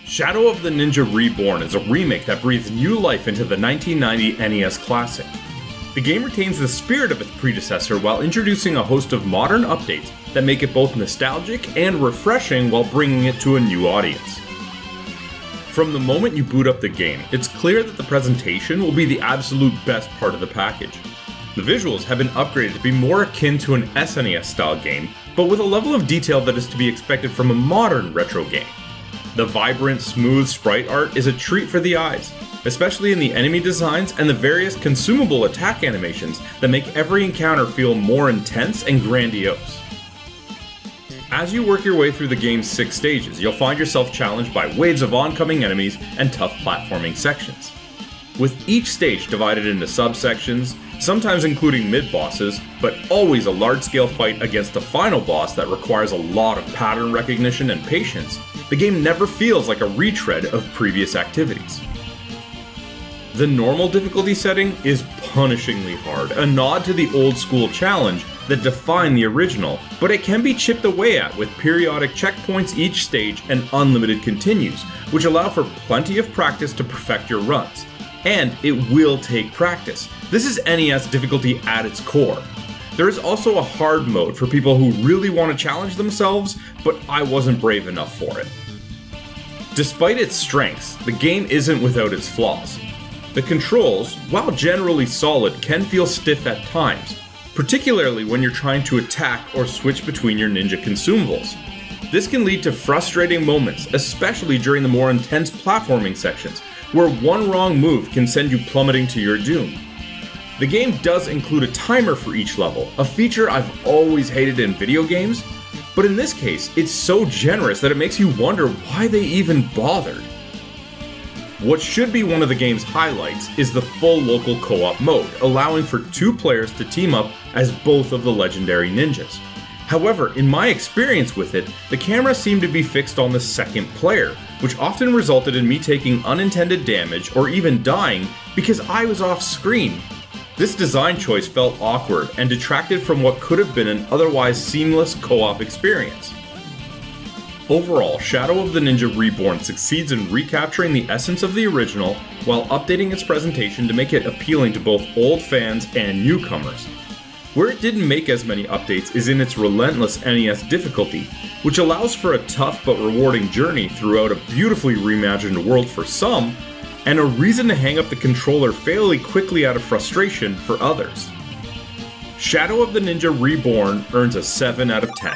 Shadow of the Ninja Reborn is a remake that breathes new life into the 1990 NES classic. The game retains the spirit of its predecessor while introducing a host of modern updates that make it both nostalgic and refreshing while bringing it to a new audience. From the moment you boot up the game, it's clear that the presentation will be the absolute best part of the package. The visuals have been upgraded to be more akin to an SNES style game, but with a level of detail that is to be expected from a modern retro game. The vibrant, smooth sprite art is a treat for the eyes, especially in the enemy designs and the various consumable attack animations that make every encounter feel more intense and grandiose. As you work your way through the game's 6 stages, you'll find yourself challenged by waves of oncoming enemies and tough platforming sections. With each stage divided into subsections, sometimes including mid-bosses, but always a large-scale fight against a final boss that requires a lot of pattern recognition and patience, the game never feels like a retread of previous activities. The normal difficulty setting is punishingly hard, a nod to the old-school challenge that defined the original, but it can be chipped away at with periodic checkpoints each stage and unlimited continues, which allow for plenty of practice to perfect your runs. And it will take practice. This is NES difficulty at its core. There is also a hard mode for people who really want to challenge themselves, but I wasn't brave enough for it. Despite its strengths, the game isn't without its flaws. The controls, while generally solid, can feel stiff at times, particularly when you're trying to attack or switch between your ninja consumables. This can lead to frustrating moments, especially during the more intense platforming sections, where one wrong move can send you plummeting to your doom. The game does include a timer for each level, a feature I've always hated in video games, but in this case, it's so generous that it makes you wonder why they even bothered. What should be one of the game's highlights is the full local co-op mode, allowing for 2 players to team up as both of the legendary ninjas. However, in my experience with it, the camera seemed to be fixed on the second player, which often resulted in me taking unintended damage or even dying because I was off screen. This design choice felt awkward and detracted from what could have been an otherwise seamless co-op experience. Overall, Shadow of the Ninja Reborn succeeds in recapturing the essence of the original while updating its presentation to make it appealing to both old fans and newcomers. Where it didn't make as many updates is in its relentless NES difficulty, which allows for a tough but rewarding journey throughout a beautifully reimagined world for some, and a reason to hang up the controller fairly quickly out of frustration for others. Shadow of the Ninja Reborn earns a 7 out of 10.